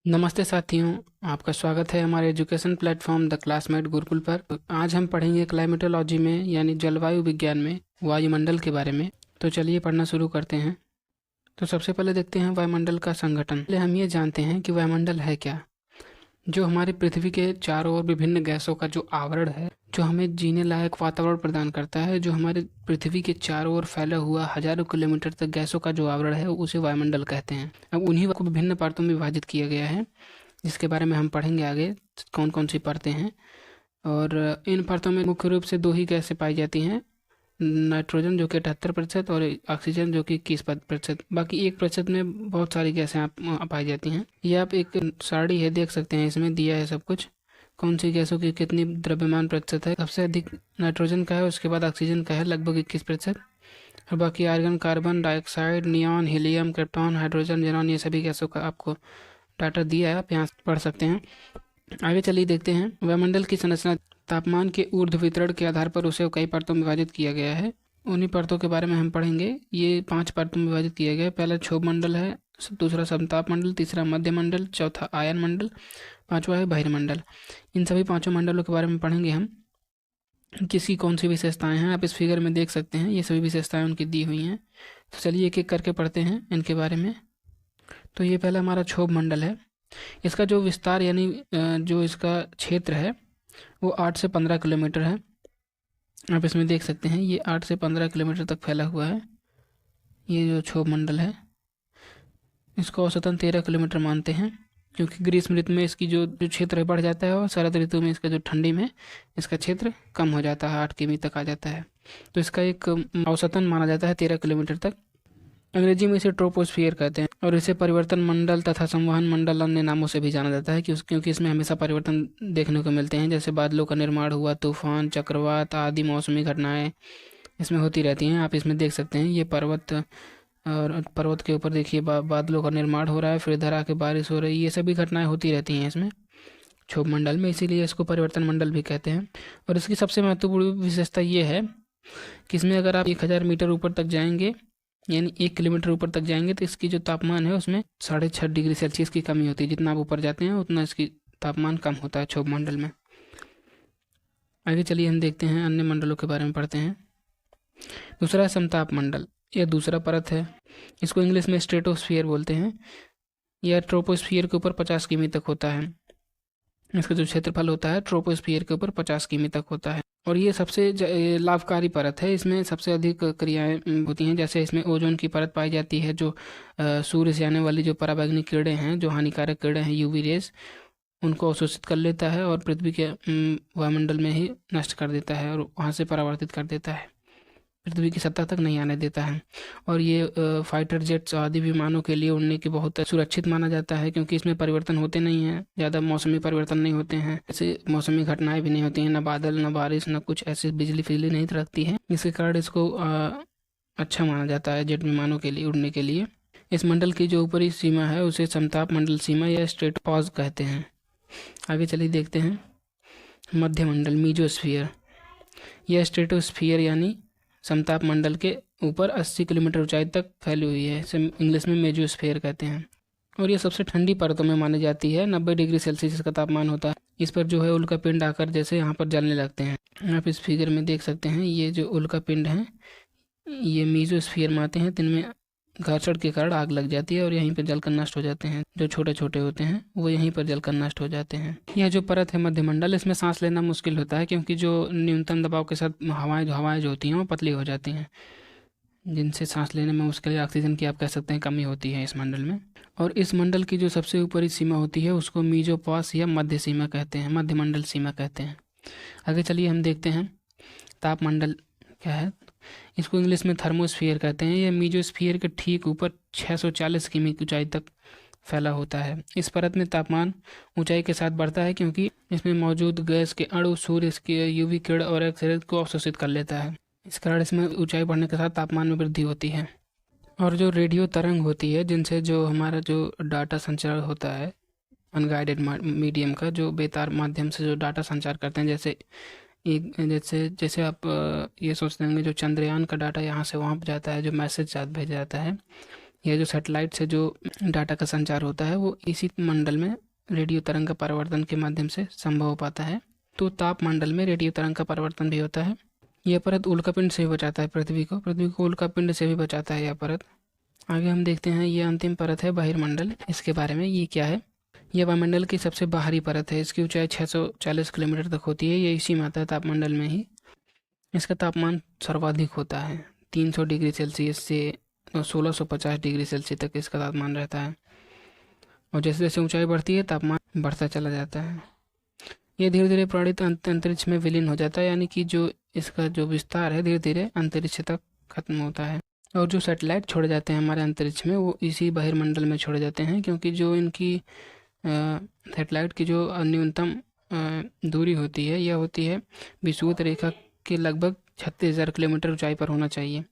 नमस्ते साथियों, आपका स्वागत है हमारे education platform the classmate Gurukul पर। आज हम पढ़ेंगे क्लाइमेटोलॉजी में यानी जलवायु विज्ञान में वायुमंडल के बारे में। तो चलिए पढ़ना शुरू करते हैं। तो सबसे पहले देखते हैं वायुमंडल का संगठन। पहले हम ये जानते हैं कि वायुमंडल है क्या। जो हमारी पृथ्वी के चारों ओर विभिन्न गैसों का जो आवरण है, जो हमें जीने लायक वातावरण प्रदान करता है, जो हमारे पृथ्वी के चारों ओर फैला हुआ हजारों किलोमीटर तक गैसों का जो आवरण है उसे वायुमंडल कहते हैं। अब उन्हीं को विभिन्न परतों में विभाजित किया गया है, जिसके बारे में हम पढ़ेंगे आगे कौन कौन सी परतें हैं। और इन परतों में मुख्य रूप से दो ही गैसें पाई जाती हैं, नाइट्रोजन जो कि 78% और ऑक्सीजन जो कि 21%। बाकी 1% में बहुत सारी गैसें पाई जाती हैं। ये आप एक सारणी है, देख सकते हैं, इसमें दिया है सब कुछ, कौन सी गैसों की कितनी द्रव्यमान प्रतिशत है। सबसे अधिक नाइट्रोजन का है, उसके बाद ऑक्सीजन का है लगभग 21%, और बाकी argon, carbon dioxide, neon, helium, krypton, hydrogen, xenon, ये सभी गैसों का आपको डाटा दिया है, आप यहाँ पढ़ सकते हैं। आगे चलिए देखते हैं वायुमंडल की संरचना। तापमान के ऊर्ध्व वितरण के आधार पर उसे कई परतों में विभाजित किया गया है। उन्हीं परतों के बारे में हम पढ़ेंगे। ये 5 परतों में विभाजित किया गया है। पहला क्षोभ मंडल है, दूसरा समताप मंडल, तीसरा मध्य मंडल, चौथा आयन मंडल, पांचवा है बहिर्मंडल। इन सभी पांचों मंडलों के बारे में पढ़ेंगे हम, किसकी कौन सी विशेषताएं हैं। आप इस फिगर में देख सकते हैं, ये सभी विशेषताएं उनकी दी हुई हैं। तो चलिए एक एक करके पढ़ते हैं इनके बारे में। तो ये पहला हमारा क्षोभ मंडल है। इसका जो विस्तार यानी जो इसका क्षेत्र है वो 8 से 15 किलोमीटर है। आप इसमें देख सकते हैं, ये 8 से 15 किलोमीटर तक फैला हुआ है। ये जो क्षोभ मंडल है, इसको औसतन 13 किलोमीटर मानते हैं, क्योंकि ग्रीष्म ऋतु में इसकी जो क्षेत्र बढ़ जाता है और शरद ऋतु में इसका जो ठंडी में इसका क्षेत्र कम हो जाता है, 8 किमी तक आ जाता है। तो इसका एक औसतन माना जाता है 13 किलोमीटर तक। अंग्रेजी में इसे ट्रोपोस्फियर कहते हैं, और इसे परिवर्तन मंडल तथा संवहन मंडल अन्य नामों से भी जाना जाता है, क्योंकि इसमें हमेशा परिवर्तन देखने को मिलते हैं। जैसे बादलों का निर्माण हुआ, तूफान, चक्रवात आदि मौसमी घटनाएं इसमें होती रहती हैं। आप इसमें देख सकते हैं, ये पर्वत, और पर्वत के ऊपर देखिए बादलों का निर्माण हो रहा है, फिर इधर आके बारिश हो रही है। ये सभी घटनाएं होती रहती हैं इसमें क्षोभ मंडल में, इसीलिए इसको परिवर्तन मंडल भी कहते हैं। और इसकी सबसे महत्वपूर्ण विशेषता ये है कि इसमें अगर आप 1000 मीटर ऊपर तक जाएंगे, यानी 1 किलोमीटर ऊपर तक जाएंगे, तो इसकी जो तापमान है उसमें 6.5 डिग्री सेल्सियस की कमी होती है। जितना आप ऊपर जाते हैं उतना इसकी तापमान कम होता है क्षोभ मंडल में। आगे चलिए हम देखते हैं अन्य मंडलों के बारे में पढ़ते हैं। दूसरा है समताप मंडल। यह दूसरा परत है। इसको इंग्लिश में स्ट्रेटोस्फियर बोलते हैं। यह ट्रोपोस्फियर के ऊपर 50 किमी तक होता है। इसका जो क्षेत्रफल होता है ट्रोपोस्फियर के ऊपर 50 किमी तक होता है, और ये सबसे लाभकारी परत है। इसमें सबसे अधिक क्रियाएं होती हैं। जैसे इसमें ओजोन की परत पाई जाती है, जो सूर्य से आने वाली जो पराबैंगनी किरणें हैं, जो हानिकारक किरणें हैं, यूवी रेज, उनको अवशोषित कर लेता है और पृथ्वी के वायुमंडल में ही नष्ट कर देता है, और वहाँ से परावर्तित कर देता है, पृथ्वी की सतह तक नहीं आने देता है। और ये फाइटर जेट्स आदि विमानों के लिए उड़ने की बहुत सुरक्षित माना जाता है, क्योंकि इसमें परिवर्तन होते नहीं हैं, ज़्यादा मौसमी परिवर्तन नहीं होते हैं, ऐसे मौसमी घटनाएं भी नहीं होती हैं, न बादल, न बारिश, न कुछ ऐसी बिजली फिजली नहीं रखती है। इसके कारण इसको अच्छा माना जाता है जेट विमानों के लिए उड़ने के लिए। इस मंडल की जो ऊपरी सीमा है उसे समताप मंडल सीमा या स्ट्रेटोपॉज कहते हैं। आगे चलिए देखते हैं मध्य मंडल, मीजोस्फियर। यह स्ट्रेटोस्फियर यानी समताप मंडल के ऊपर 80 किलोमीटर ऊंचाई तक फैली हुई है। इसे इंग्लिश में मेजोस्फीयर कहते हैं, और ये सबसे ठंडी परतों में मानी जाती है। 90 डिग्री सेल्सियस इसका तापमान होता है। इस पर जो है उल्का पिंड आकर जैसे यहाँ पर जलने लगते हैं। आप इस फिगर में देख सकते हैं, ये जो उल्का पिंड हैं ये मेजोस्फीयर में आते हैं, जिनमें घर्षण के कारण आग लग जाती है और यहीं पर जलकर नष्ट हो जाते हैं। जो छोटे छोटे होते हैं वो यहीं पर जलकर नष्ट हो जाते हैं। यह जो परत है मध्यमंडल, इसमें सांस लेना मुश्किल होता है, क्योंकि जो न्यूनतम दबाव के साथ हवाएं जो होती हैं वो पतली हो जाती हैं, जिनसे सांस लेने में मुश्किल, ऑक्सीजन की आप कह सकते हैं कमी होती है इस मंडल में। और इस मंडल की जो सबसे ऊपरी सीमा होती है उसको मीजोपॉस या मध्य सीमा कहते हैं, मध्य मंडल सीमा कहते हैं। आगे चलिए हम देखते हैं तापमंडल क्या है। इसको इंग्लिश में थर्मोस्फियर कहते हैं। यह मीजोस्फियर के ठीक ऊपर 640 किमी की ऊंचाई तक फैला होता है। इस परत में तापमान ऊंचाई के साथ बढ़ता है, क्योंकि इसमें मौजूद गैस के अणु सूर्य के यूवी किरण और एक्सरे को अवशोषित कर लेता है। इस कारण इसमें ऊंचाई बढ़ने के साथ तापमान में वृद्धि होती है। और जो रेडियो तरंग होती है, जिनसे जो हमारा जो डाटा संचार होता है अनगाइडेड मीडियम का, जो बेतार माध्यम से जो डाटा संचार करते हैं, जैसे आप ये सोचते होंगे जो चंद्रयान का डाटा यहाँ से वहाँ पर जाता है, जो मैसेज भेजा जाता है, यह जो सैटेलाइट से जो डाटा का संचार होता है वो इसी मंडल में रेडियो तरंग का परिवर्तन के माध्यम से संभव हो पाता है। तो तापमंडल में रेडियो तरंग का परिवर्तन भी होता है। यह परत उल्कापिंड से भी बचाता है पृथ्वी को उल्कापिंड से भी बचाता है यह परत। आगे हम देखते हैं ये अंतिम परत है बहिर्मंडल। इसके बारे में ये क्या है? यह वायुमंडल की सबसे बाहरी परत है। इसकी ऊंचाई 640 किलोमीटर तक होती है। ये इसी में आता है तापमंडल में ही। इसका तापमान सर्वाधिक होता है 300 डिग्री सेल्सियस से 1650 डिग्री सेल्सियस तक इसका तापमान रहता है। और जैसे जैसे ऊंचाई बढ़ती है तापमान बढ़ता चला जाता है। ये धीरे धीरे प्रणीत अंतरिक्ष में विलीन हो जाता है, यानी कि जो इसका जो विस्तार है धीरे धीरे अंतरिक्ष तक खत्म होता है। और जो सैटेलाइट छोड़े जाते हैं हमारे अंतरिक्ष में वो इसी बहिर्मंडल में छोड़े जाते हैं, क्योंकि जो इनकी सैटेलाइट की जो न्यूनतम दूरी होती है यह होती है विषुवत रेखा के लगभग 36,000 किलोमीटर ऊंचाई पर होना चाहिए।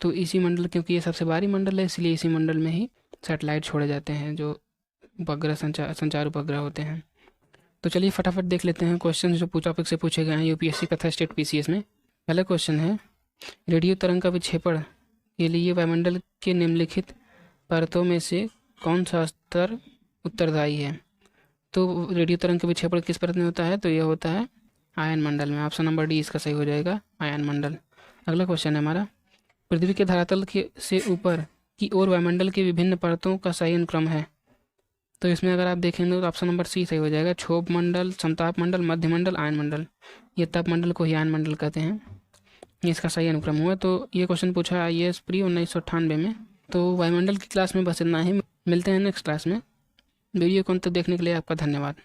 तो इसी मंडल, क्योंकि ये सबसे बाहरी मंडल है, इसलिए इसी मंडल में ही सैटेलाइट छोड़े जाते हैं जो उपग्रह संचार उपग्रह होते हैं। तो चलिए फटाफट देख लेते हैं क्वेश्चन जो टॉपिक से पूछे गए हैं यूपीएससी तथा स्टेट पीसीएस में। पहला क्वेश्चन है, रेडियो तरंग का विक्षेपण के लिए वायुमंडल के निम्नलिखित परतों में से कौन सा स्तर उत्तरदायी है? तो रेडियो तरंग का विक्षेपण किस परत में होता है? तो यह होता है आयन मंडल में। ऑप्शन नंबर डी इसका सही हो जाएगा, आयन मंडल। अगला क्वेश्चन है हमारा, पृथ्वी के धरातल के से ऊपर की ओर वायुमंडल की विभिन्न परतों का सही अनुक्रम है? तो इसमें अगर आप देखेंगे तो ऑप्शन नंबर सी सही हो जाएगा, क्षोभ मंडल, समताप मंडल, मध्य मंडल, आयन मंडल। ये तापमंडल को ही आयन मंडल कहते हैं। ये इसका सही अनुक्रम हुआ। तो ये क्वेश्चन पूछा IAS प्री 1998 में। तो वायुमंडल की क्लास में बस इतना ही। मिलते हैं नेक्स्ट क्लास में। वीडियो को अंत तक देखने के लिए आपका धन्यवाद।